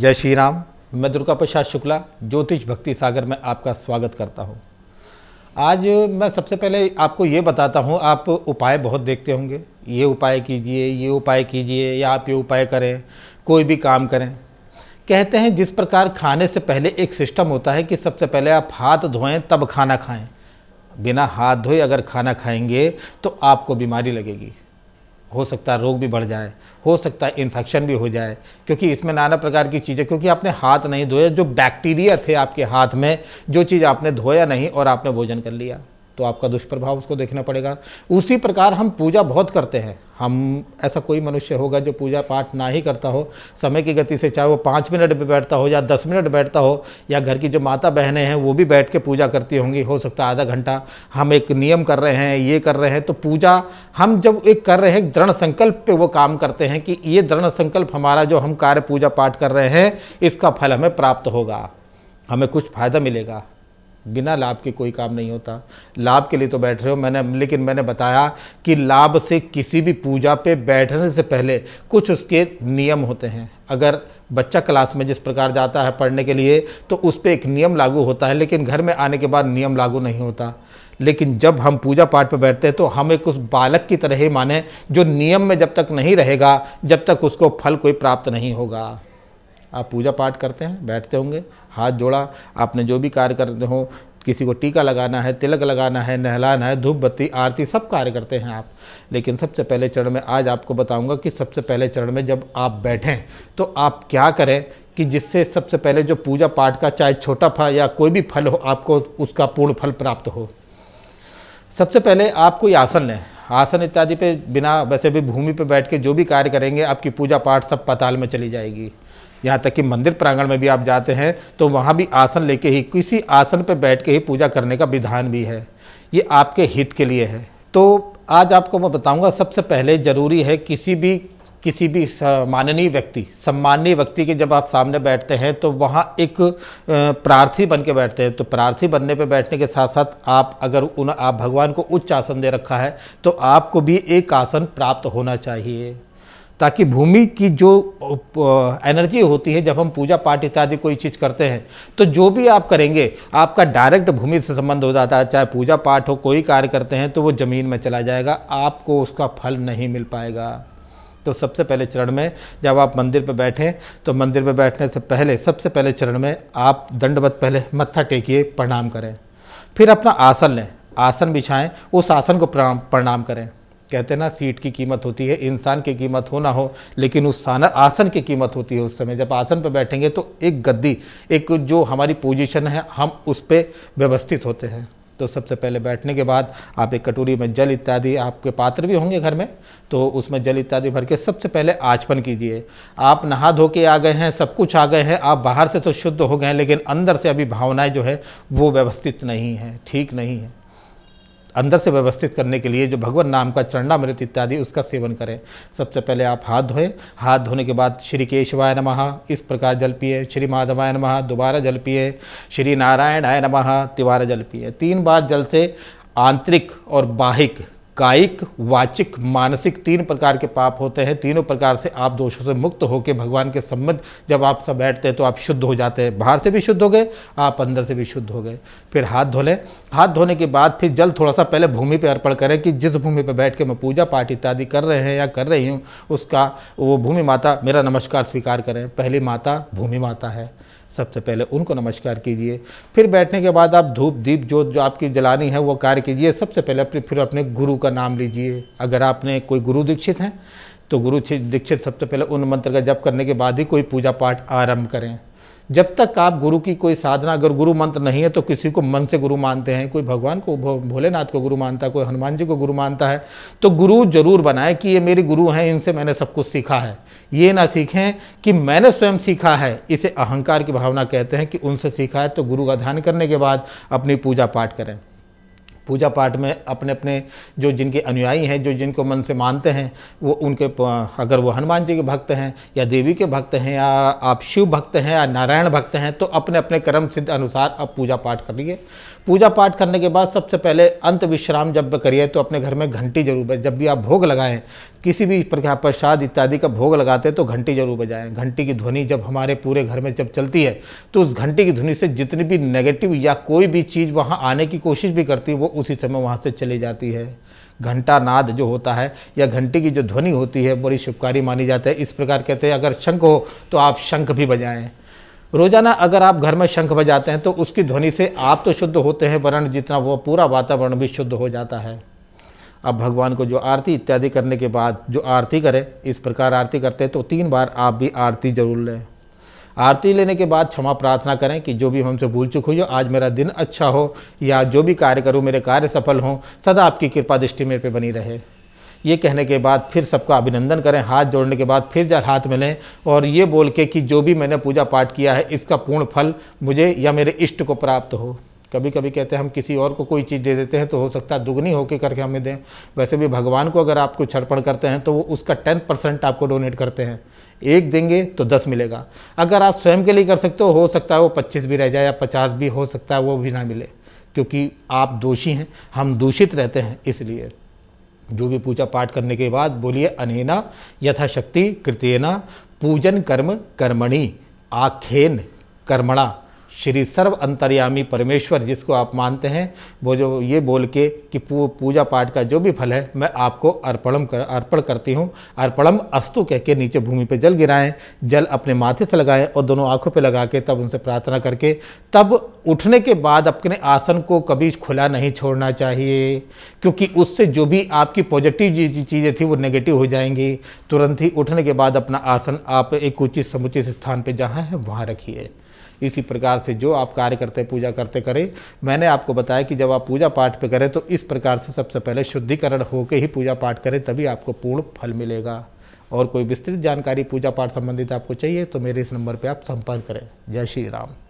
जय श्री राम। मैं दुर्गा प्रसाद शुक्ला ज्योतिष भक्ति सागर में आपका स्वागत करता हूं। आज मैं सबसे पहले आपको ये बताता हूं, आप उपाय बहुत देखते होंगे, ये उपाय कीजिए, ये उपाय कीजिए, या आप ये उपाय करें, कोई भी काम करें। कहते हैं जिस प्रकार खाने से पहले एक सिस्टम होता है कि सबसे पहले आप हाथ धोएं तब खाना खाएं। बिना हाथ धोए अगर खाना खाएंगे तो आपको बीमारी लगेगी, हो सकता है रोग भी बढ़ जाए, हो सकता है इन्फेक्शन भी हो जाए, क्योंकि इसमें नाना प्रकार की चीज़ें, क्योंकि आपने हाथ नहीं धोया, जो बैक्टीरिया थे आपके हाथ में, जो चीज़ आपने धोया नहीं और आपने भोजन कर लिया तो आपका दुष्प्रभाव उसको देखना पड़ेगा। उसी प्रकार हम पूजा बहुत करते हैं। हम ऐसा कोई मनुष्य होगा जो पूजा पाठ ना ही करता हो समय की गति से, चाहे वो 5 मिनट भी बैठता हो या 10 मिनट बैठता हो, या घर की जो माता बहनें हैं वो भी बैठ के पूजा करती होंगी, हो सकता है आधा घंटा। हम एक नियम कर रहे हैं, ये कर रहे हैं, तो पूजा हम जब एक कर रहे हैं दृढ़ संकल्प पे वो काम करते हैं कि ये दृढ़ संकल्प हमारा जो हम कार्य पूजा पाठ कर रहे हैं इसका फल हमें प्राप्त होगा, हमें कुछ फायदा मिलेगा। बिना लाभ के कोई काम नहीं होता। लाभ के लिए तो बैठ रहे हो लेकिन मैंने बताया कि लाभ से किसी भी पूजा पे बैठने से पहले कुछ उसके नियम होते हैं। अगर बच्चा क्लास में जिस प्रकार जाता है पढ़ने के लिए तो उस पर एक नियम लागू होता है, लेकिन घर में आने के बाद नियम लागू नहीं होता। लेकिन जब हम पूजा पाठ पर बैठते हैं तो हम एक उस बालक की तरह ही माने, जो नियम में जब तक नहीं रहेगा जब तक उसको फल कोई प्राप्त नहीं होगा। आप पूजा पाठ करते हैं, बैठते होंगे, हाथ जोड़ा, आपने जो भी कार्य करते हो, किसी को टीका लगाना है, तिलक लगाना है, नहलाना है, धूप बत्ती आरती सब कार्य करते हैं आप। लेकिन सबसे पहले चरण में आज आपको बताऊंगा कि सबसे पहले चरण में जब आप बैठें तो आप क्या करें कि जिससे सबसे पहले जो पूजा पाठ का चाहे छोटा फल या कोई भी फल हो आपको उसका पूर्ण फल प्राप्त हो। सबसे पहले आप कोई आसन लें। आसन इत्यादि पे बिना, वैसे भी भूमि पे बैठ के जो भी कार्य करेंगे आपकी पूजा पाठ सब पाताल में चली जाएगी। यहाँ तक कि मंदिर प्रांगण में भी आप जाते हैं तो वहाँ भी आसन लेके ही, किसी आसन पर बैठ के ही पूजा करने का विधान भी है। ये आपके हित के लिए है। तो आज आपको मैं बताऊंगा, सबसे पहले ज़रूरी है किसी भी माननीय व्यक्ति, सम्माननीय व्यक्ति के जब आप सामने बैठते हैं तो वहाँ एक प्रार्थी बन के बैठते हैं। तो प्रार्थी बनने पे बैठने के साथ साथ आप आप भगवान को उच्च आसन दे रखा है तो आपको भी एक आसन प्राप्त होना चाहिए, ताकि भूमि की जो एनर्जी होती है जब हम पूजा पाठ इत्यादि कोई चीज़ करते हैं तो जो भी आप करेंगे आपका डायरेक्ट भूमि से संबंध हो जाता है। चाहे पूजा पाठ हो, कोई कार्य करते हैं तो वो ज़मीन में चला जाएगा, आपको उसका फल नहीं मिल पाएगा। तो सबसे पहले चरण में जब आप मंदिर पर बैठें तो मंदिर पर बैठने से पहले सबसे पहले चरण में आप दंडवत पहले मत्था टेकिए, प्रणाम करें। फिर अपना आसन लें, आसन बिछाएं, उस आसन को प्रणाम करें। कहते हैं ना, सीट की कीमत होती है, इंसान की कीमत हो ना हो, लेकिन उस आसन की कीमत होती है उस समय। जब आसन पर बैठेंगे तो एक गद्दी, एक जो हमारी पोजीशन है हम उस पर व्यवस्थित होते हैं। तो सबसे पहले बैठने के बाद आप एक कटोरी में जल इत्यादि, आपके पात्र भी होंगे घर में, तो उसमें जल इत्यादि भर के सबसे पहले आचमन कीजिए। आप नहा धो के आ गए हैं, सब कुछ आ गए हैं, आप बाहर से तो शुद्ध हो गए हैं, लेकिन अंदर से अभी भावनाएं जो है वो व्यवस्थित नहीं है, ठीक नहीं है। अंदर से व्यवस्थित करने के लिए जो भगवान नाम का चरणामृत इत्यादि उसका सेवन करें। सबसे पहले आप हाथ धोएं, हाथ धोने के बाद श्री केशवाय नमः इस प्रकार जल पिए, श्री माधवाय नमः दोबारा जल पिए, श्री नारायणाय नमः तिबारा जल पिए। 3 बार जल से आंतरिक और बाहिक, कायिक, वाचिक, मानसिक 3 प्रकार के पाप होते हैं। तीनों प्रकार से आप दोषों से मुक्त होकर भगवान के सम्मत जब आप सब बैठते हैं तो आप शुद्ध हो जाते हैं। बाहर से भी शुद्ध हो गए, आप अंदर से भी शुद्ध हो गए। फिर हाथ धो लें। हाथ धोने के बाद फिर जल थोड़ा सा पहले भूमि पर अर्पण करें कि जिस भूमि पर बैठ के मैं पूजा पाठ इत्यादि कर रहे हैं या कर रही हूँ उसका वो भूमि माता मेरा नमस्कार स्वीकार करें। पहली माता भूमि माता है, सबसे पहले उनको नमस्कार कीजिए। फिर बैठने के बाद आप धूप दीप जो आपकी जलानी है वो कार्य कीजिए। सबसे पहले फिर अपने गुरु का नाम लीजिए। अगर आपने कोई गुरु दीक्षित हैं तो गुरु दीक्षित सबसे पहले उन मंत्र का जप करने के बाद ही कोई पूजा पाठ आरंभ करें। जब तक आप गुरु की कोई साधना, अगर गुरु मंत्र नहीं है तो किसी को मन से गुरु मानते हैं, कोई भगवान को भोलेनाथ को गुरु मानता है, कोई हनुमान जी को गुरु मानता है, तो गुरु जरूर बनाए कि ये मेरे गुरु हैं, इनसे मैंने सब कुछ सीखा है। ये ना सीखें कि मैंने स्वयं सीखा है, इसे अहंकार की भावना कहते हैं कि उनसे सीखा है। तो गुरु का ध्यान करने के बाद अपनी पूजा पाठ करें। पूजा पाठ में अपने अपने जो जिनके अनुयायी हैं, जो जिनको मन से मानते हैं, वो उनके, अगर वो हनुमान जी के भक्त हैं या देवी के भक्त हैं या आप शिव भक्त हैं या नारायण भक्त हैं, तो अपने अपने कर्म सिद्ध अनुसार आप पूजा पाठ करिए। पूजा पाठ करने के बाद सबसे पहले अंत विश्राम जब करिए तो अपने घर में घंटी जरूर बजे। जब भी आप भोग लगाएं किसी भी प्रकार प्रसाद इत्यादि का भोग लगाते हैं तो घंटी जरूर बजाएं। घंटी की ध्वनि जब हमारे पूरे घर में जब चलती है तो उस घंटी की ध्वनि से जितनी भी नेगेटिव या कोई भी चीज़ वहाँ आने की कोशिश भी करती है वो उसी समय वहाँ से चली जाती है। घंटा नाद जो होता है या घंटी की जो ध्वनि होती है बड़ी शुभकारी मानी जाती है। इस प्रकार कहते हैं अगर शंख हो तो आप शंख भी बजाएं। रोजाना अगर आप घर में शंख बजाते हैं तो उसकी ध्वनि से आप तो शुद्ध होते हैं वरन जितना वो पूरा वातावरण भी शुद्ध हो जाता है। अब भगवान को जो आरती इत्यादि करने के बाद जो आरती करें, इस प्रकार आरती करते हैं तो 3 बार आप भी आरती जरूर लें। आरती लेने के बाद क्षमा प्रार्थना करें कि जो भी हमसे भूल चूक हुई हो, आज मेरा दिन अच्छा हो या जो भी कार्य करूँ मेरे कार्य सफल हों, सदा आपकी कृपा दृष्टि मेरे पे बनी रहे। ये कहने के बाद फिर सबका अभिनंदन करें। हाथ जोड़ने के बाद फिर जब हाथ मिलें और ये बोल के कि जो भी मैंने पूजा पाठ किया है इसका पूर्ण फल मुझे या मेरे इष्ट को प्राप्त हो। कभी कभी कहते हैं हम किसी और को कोई चीज़ दे देते हैं तो हो सकता है दुगनी होकर करके हमें दें। वैसे भी भगवान को अगर आप कुछ अर्पण करते हैं तो वो उसका 10% आपको डोनेट करते हैं। 1 देंगे तो 10 मिलेगा। अगर आप स्वयं के लिए कर सकते हो सकता है वो 25 भी रह जाए या 50 भी हो सकता है वो भी ना मिले, क्योंकि आप दोषी हैं, हम दूषित रहते हैं। इसलिए जो भी पूजा पाठ करने के बाद बोलिए अनेना यथाशक्ति कृतेना पूजन कर्म कर्मणि आखेन कर्मणा श्री सर्व अंतर्यामी परमेश्वर, जिसको आप मानते हैं वो जो ये बोल के कि पूजा पाठ का जो भी फल है मैं आपको अर्पण करती हूँ। अर्पणम अस्तु कह के नीचे भूमि पे जल गिराएं, जल अपने माथे से लगाएं और दोनों आंखों पे लगा के तब उनसे प्रार्थना करके तब उठने के बाद अपने आसन को कभी खुला नहीं छोड़ना चाहिए, क्योंकि उससे जो भी आपकी पॉजिटिव चीज़ें थी वो नेगेटिव हो जाएंगी। तुरंत ही उठने के बाद अपना आसन आप एक उचित समुचित स्थान पर जहाँ है वहाँ रखिए। इसी प्रकार से जो आप कार्य करते पूजा करते करें। मैंने आपको बताया कि जब आप पूजा पाठ पे करें तो इस प्रकार से सबसे पहले शुद्धिकरण होकर ही पूजा पाठ करें, तभी आपको पूर्ण फल मिलेगा। और कोई विस्तृत जानकारी पूजा पाठ संबंधित आपको चाहिए तो मेरे इस नंबर पे आप संपर्क करें। जय श्री राम।